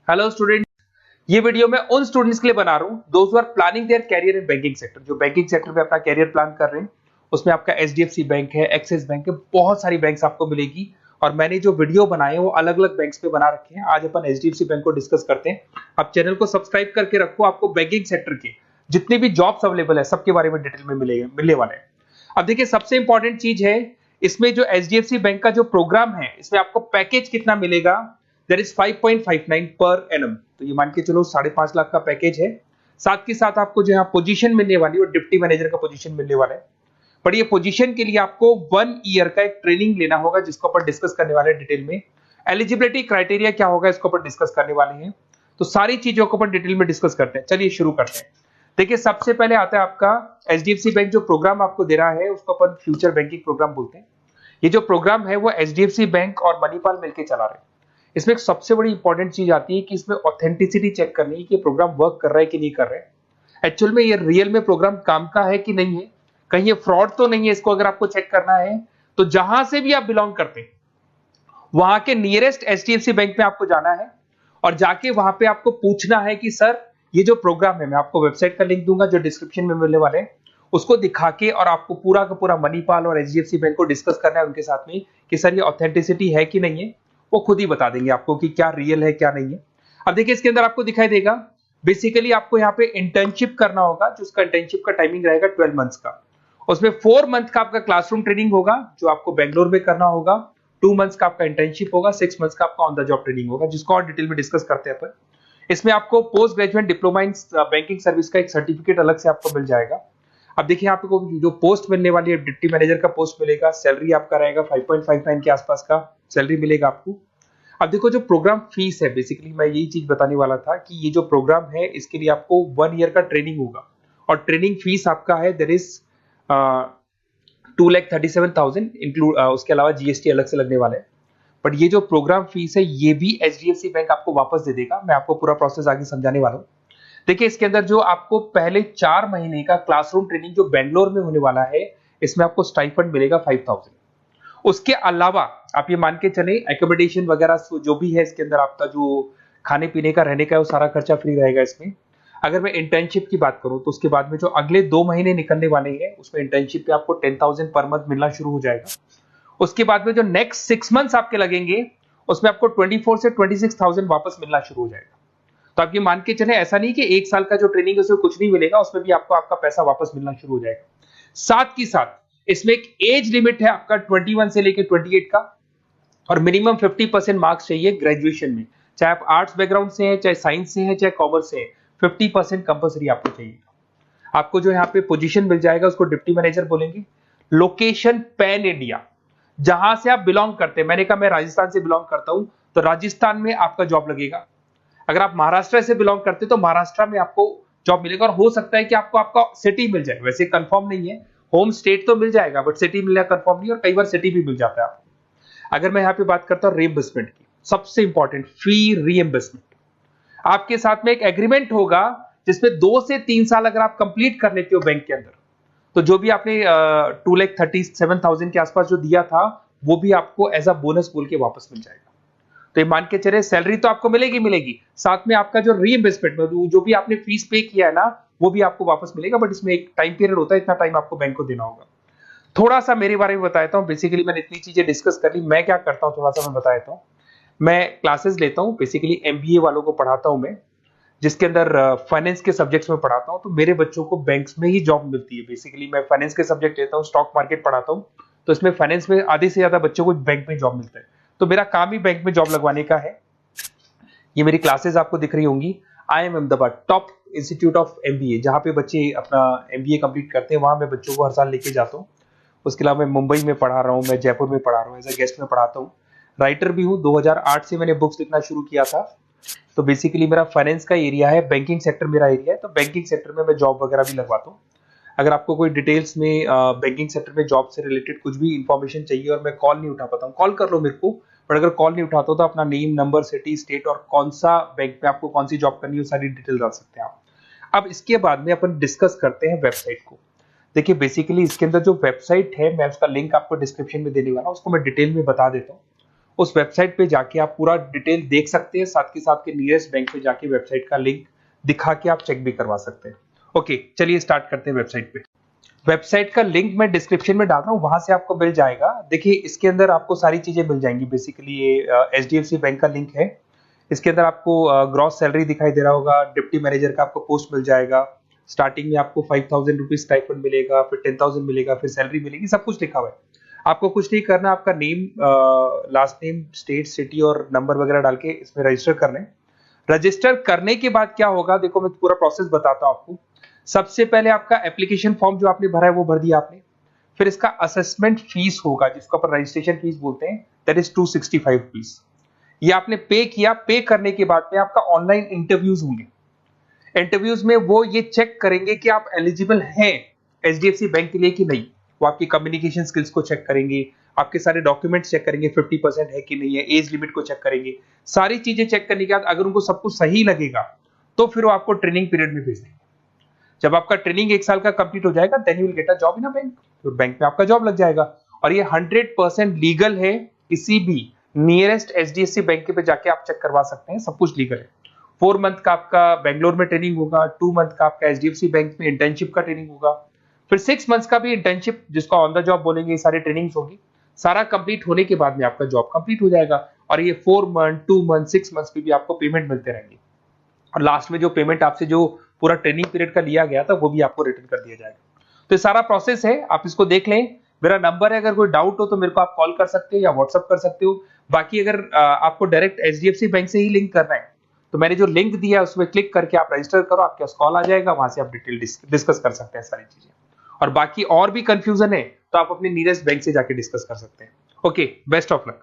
Hello student, ये video मैं उन स्टूडेंट्स के लिए बना रहा हूँ those who are planning their career in banking sector, जो बैंकिंग सेक्टर में अपना कैरियर प्लान कर रहे हैं। उसमें आपका एचडीएफसी बैंक है, एक्सिस बैंक है, बहुत सारी बैंक्स आपको मिलेगी। और मैंने जो वीडियो बनाए हैं वो अलग अलग बैंक्स पे बना रखे हैं। आज अपन एचडीएफसी बैंक को डिस्कस करते हैं। आप चैनल को सब्सक्राइब करके रखो, आपको बैंकिंग सेक्टर के जितने भी जॉब्स अवेलेबल है सबके बारे में डिटेल में मिलने वाले हैं। अब देखिए, सबसे इंपॉर्टेंट चीज है इसमें जो एचडीएफसी बैंक का जो प्रोग्राम है, इसमें आपको पैकेज कितना मिलेगा। देयर इज 5.59 पर एनम, तो ये मान के चलो 5.5 लाख का पैकेज है। साथ के साथ आपको जो है पोजीशन मिलने वाली है, डिप्टी मैनेजर का पोजीशन मिलने वाला है। पर ये पोजीशन के लिए आपको 1 ईयर का एक ट्रेनिंग लेना होगा, जिसको अपन डिस्कस करने वाले हैं डिटेल में। एलिजिबिलिटी क्राइटेरिया क्या होगा, इसको अपन डिस्कस करने वाले हैं। तो सारी चीजों को अपन डिटेल में डिस्कस करते हैं। चलिए शुरू करते हैं। देखिए, सबसे पहले आता है आपका एचडीएफसी बैंक जो प्रोग्राम आपको दे रहा है उसको अपन फ्यूचर बैंकिंग प्रोग्राम बोलते हैं। ये जो प्रोग्राम है वो एचडीएफसी बैंक और मणिपाल मिलकर चला रहे हैं। इसमें एक सबसे बड़ी इंपॉर्टेंट चीज आती है कि इसमें ऑथेंटिसिटी चेक करनी है कि प्रोग्राम वर्क कर रहा है कि नहीं कर रहा है। एक्चुअल में ये रियल में प्रोग्राम काम का है कि नहीं है, कहीं ये फ्रॉड तो नहीं है। इसको अगर आपको चेक करना है तो जहां से भी आप बिलोंग करते हैं वहां के नियरेस्ट एचडीएफसी बैंक में आपको जाना है और जाके वहां पे आपको पूछना है कि सर ये जो प्रोग्राम है, मैं आपको वेबसाइट का लिंक दूंगा जो डिस्क्रिप्शन में मिलने वाले हैं, उसको दिखा के और आपको पूरा का पूरा मणिपाल और एचडीएफसी बैंक को डिस्कस करना है उनके साथ में कि सर ये ऑथेंटिसिटी है कि नहीं है। वो खुद ही बता देंगे आपको कि क्या रियल है क्या नहीं है। अब देखिए, इसके अंदर आपको दिखाई देगा बेसिकली आपको यहाँ पे इंटर्नशिप करना होगा, जिसका इंटर्नशिप का टाइमिंग रहेगा 12 मंथ्स का। उसमें 4 मंथ का आपका क्लासरूम ट्रेनिंग होगा जो आपको बेंगलोर में करना होगा। 2 मंथ्स का आपका इंटर्नशिप होगा, 6 मंथ्स का आपका ऑन द जॉब ट्रेनिंग होगा, जिसको और डिटेल में डिस्कस करते हैं अपन। इसमें आपको post graduate diploma in banking service का एक सर्टिफिकेट अलग से आपको मिल जाएगा। अब देखिए, आपको जो पोस्ट मिलने वाली है डिप्टी मैनेजर का पोस्ट मिलेगा। सैलरी आपका रहेगा 5.59 के आसपास का सैलरी मिलेगा आपको। अब देखो, जो प्रोग्राम फीस है, बेसिकली मैं यही चीज बताने वाला था कि ये जो प्रोग्राम है इसके लिए आपको 1 ईयर का ट्रेनिंग होगा और ट्रेनिंग फीस आपका है देयर इज 2,37,000 इंक्लूड, उसके अलावा जीएसटी अलग से लगने वाला है। बट ये जो प्रोग्राम फीस है ये भी एचडीएफसी बैंक आपको वापस दे देगा। मैं आपको पूरा प्रोसेस आगे समझाने वाला हूँ। देखिए, इसके अंदर जो आपको पहले 4 महीने का क्लासरूम ट्रेनिंग जो बेंगलोर में होने वाला है, इसमें आपको स्टाइपेंड मिलेगा 5,000। उसके अलावा आप ये मान के चले एकोमोडेशन वगैरह जो भी है इसके अंदर आपका जो खाने पीने का रहने का है वो सारा खर्चा फ्री रहेगा इसमें। अगर मैं इंटर्नशिप की बात करूं तो उसके बाद में जो अगले 2 महीने निकलने वाले हैं उसमें इंटर्नशिप पे आपको 10,000 पर मंथ मिलना शुरू हो जाएगा। उसके बाद में जो नेक्स्ट 6 मंथ्स आपके लगेंगे उसमें आपको 24 से 26,000 वापस मिलना शुरू हो जाएगा। तो आप ये मान के चले, ऐसा नहीं कि 1 साल का जो ट्रेनिंग है उसमें कुछ नहीं मिलेगा, उसमें भी आपको आपका पैसा वापस मिलना शुरू हो जाएगा। साथ ही साथ इसमें एक एज लिमिट है आपका 21 से लेकर 28 का, और मिनिमम 50% मार्क्स चाहिए ग्रेजुएशन में, चाहे आप आर्ट्स बैकग्राउंड से हैं, चाहे साइंस से हैं, चाहे कॉमर्स से हैं। 50% कंपलसरी आपको चाहिए। आपको जो यहाँ पे पोजीशन मिल जाएगा उसको डिप्टी मैनेजर बोलेंगे। लोकेशन पैन इंडिया, जहां से आप बिलोंग करते हैं। मैंने कहा मैं राजस्थान से बिलोंग करता हूं तो राजस्थान में आपका जॉब लगेगा। अगर आप महाराष्ट्र से बिलोंग करते हैं तो महाराष्ट्र में आपको जॉब मिलेगा। और हो सकता है कि आपको आपका सिटी मिल जाए, वैसे कंफर्म नहीं है, होम स्टेट तो मिल जाएगा बट सिटी मिलना कंफर्म नहीं, और कई बार सिटी भी मिल जाता है आपको। अगर मैं यहाँ पे बात करता हूँ रीएम्बर्समेंट की, सबसे इंपॉर्टेंट फी रीएम्बर्समेंट। आपके साथ में एक एग्रीमेंट होगा जिसमें 2 से 3 साल अगर आप कंप्लीट कर लेते हो बैंक के अंदर, तो जो भी आपने 2,37,000 के आसपास जो दिया था वो भी आपको एज अ बोनस बोल के वापस मिल जाएगा। तो ये मान के चले, सैलरी तो आपको मिलेगी मिलेगी, साथ में आपका जो रीइंबर्समेंट में जो भी आपने फीस पे किया है ना वो भी आपको वापस मिलेगा। बट इसमें एक टाइम पीरियड होता है, इतना टाइम आपको बैंक को देना होगा। थोड़ा सा मेरे बारे में बताता हूँ। बेसिकली मैंने इतनी चीजें डिस्कस कर ली, मैं क्या करता हूँ थोड़ा सा मैं बता देता हूँ। मैं क्लासेस लेता हूँ, बेसिकली एमबीए वालों को पढ़ाता हूँ मैं, जिसके अंदर फाइनेंस के सब्जेक्ट्स में पढ़ाता हूँ। तो मेरे बच्चों को बैंक्स में ही जॉब मिलती है। बेसिकली मैं फाइनेंस के सब्जेक्ट लेता हूँ, स्टॉक मार्केट पढ़ाता हूँ, तो इसमें फाइनेंस में आधे से ज्यादा बच्चों को बैंक में जॉब मिलता है। तो मेरा काम ही बैंक में जॉब लगवाने का है। ये मेरी क्लासेस आपको दिख रही होंगी। IIM Ahmedabad top institute of MBA, जहाँ पे बच्चे अपना एमबीए कंप्लीट करते हैं, वहां मैं बच्चों को हर साल लेके जाता हूँ। उसके अलावा मैं मुंबई में पढ़ा रहा हूँ, मैं जयपुर में पढ़ा रहा हूँ, एज अ गेस्ट में पढ़ाता हूँ। राइटर भी हूँ, 2008 से मैंने बुक्स लिखना शुरू किया था। तो बेसिकली मेरा फाइनेंस का एरिया है, बैंकिंग सेक्टर मेरा एरिया है, तो बैंकिंग सेक्टर में मैं जॉब वगैरह भी लगवाता हूँ। अगर आपको कोई डिटेल्स में बैंकिंग सेक्टर में जॉब से रिलेटेड कुछ भी इंफॉर्मेशन चाहिए और मैं कॉल नहीं उठा पाता हूँ, कॉल कर लो मेरे को। बट अगर कॉल नहीं उठाता तो अपना नेम, नंबर, सिटी, स्टेट और कौन सा बैंक में आपको कौन सी जॉब करनी है वो सारी डिटेल डाल सकते हैं आप। अब इसके बाद में अपन डिस्कस करते हैं वेबसाइट को। देखिए, बेसिकली इसके अंदर जो वेबसाइट है मैं उसका लिंक आपको डिस्क्रिप्शन में देने वाला हूँ, उसको मैं डिटेल में बता देता हूँ। उस वेबसाइट पे जाके आप पूरा डिटेल देख सकते हैं, साथ के साथ के नियरेस्ट बैंक पे जाके वेबसाइट का लिंक दिखा के आप चेक भी करवा सकते हैं। ओके, चलिए स्टार्ट करते हैं वेबसाइट पे। वेबसाइट का लिंक मैं डिस्क्रिप्शन में डाल रहा हूँ, वहां से आपको मिल जाएगा। देखिए इसके अंदर आपको सारी चीजें मिल जाएंगी। बेसिकली ये एचडीएफसी बैंक का लिंक है। इसके अंदर आपको ग्रॉस सैलरी दिखाई दे रहा होगा, डिप्टी मैनेजर का आपको पोस्ट मिल जाएगा। स्टार्टिंग में आपको 5,000 रुपीज स्टाइपेंड मिलेगा, फिर 10,000 मिलेगा, फिर सैलरी मिलेगी, सब कुछ लिखा हुआ है। आपको कुछ नहीं करना, आपका name, last name, state, city और नंबर वगैरह डाल के इसमें रजिस्टर करना है। रजिस्टर करने के बाद क्या होगा, देखो मैं पूरा प्रोसेस बताता हूं आपको। सबसे पहले आपका एप्लीकेशन फॉर्म जो आपने भरा है वो भर दिया आपने। फिर इसका असेसमेंट फीस होगा जिसको अपन रजिस्ट्रेशन फीस बोलते हैं, दैट इज 265 रुपीज। ये आपने पे किया। पे करने के बाद में आपका ऑनलाइन इंटरव्यूज होंगे। इंटरव्यूज में वो ये चेक करेंगे कि आप एलिजिबल हैं एचडीएफसी बैंक के लिए कि नहीं। वो आपकी कम्युनिकेशन स्किल्स को चेक करेंगे, आपके सारे डॉक्यूमेंट्स चेक करेंगे, 50% है कि नहीं है, एज लिमिट को चेक करेंगे। सारी चीजें चेक करने के बाद अगर उनको सब कुछ सही लगेगा तो फिर वो आपको ट्रेनिंग पीरियड में भेज देंगे। जब आपका ट्रेनिंग 1 साल का कंप्लीट हो जाएगा, then you will get a job in a bank. तो बैंक में आपका जॉब लग जाएगा। और ये 100% लीगल है। किसी भी नियरेस्ट एचडीएफसी बैंक पे जाके आप चेक करवा सकते हैं, सब कुछ लीगल है। 4 मंथ का आपका बेंगलोर में ट्रेनिंग होगा, 2 मंथ का आपका एचडीएफसी बैंक में इंटर्नशिप का ट्रेनिंग होगा, फिर 6 मंथ्स का भी इंटर्नशिप जिसको ऑन द जॉब बोलेंगे, ये सारी ट्रेनिंग्स होगी। सारा कंप्लीट होने के बाद में आपका जॉब कंप्लीट हो जाएगा। और ये 4 मंथ, 2 मंथ, 6 मंथ्स की भी आपको पेमेंट मिलते रहेंगे। और लास्ट में जो पेमेंट आपसे जो पूरा ट्रेनिंग पीरियड का लिया गया था वो भी आपको रिटर्न कर दिया जाएगा। तो ये सारा प्रोसेस है, आप इसको देख लें। मेरा नंबर है, अगर कोई डाउट हो तो मेरे को आप कॉल कर सकते हो या व्हाट्सअप कर सकते हो। बाकी अगर आपको डायरेक्ट एचडीएफसी बैंक से ही लिंक करना है तो मैंने जो लिंक दिया है उसमें क्लिक करके आप रजिस्टर करो, आपके पास कॉल आ जाएगा, वहां से आप डिटेल डिस्कस कर सकते हैं सारी चीजें। और बाकी और भी कंफ्यूजन है तो आप अपने नियरेस्ट बैंक से जाके डिस्कस कर सकते हैं। Okay, best of luck.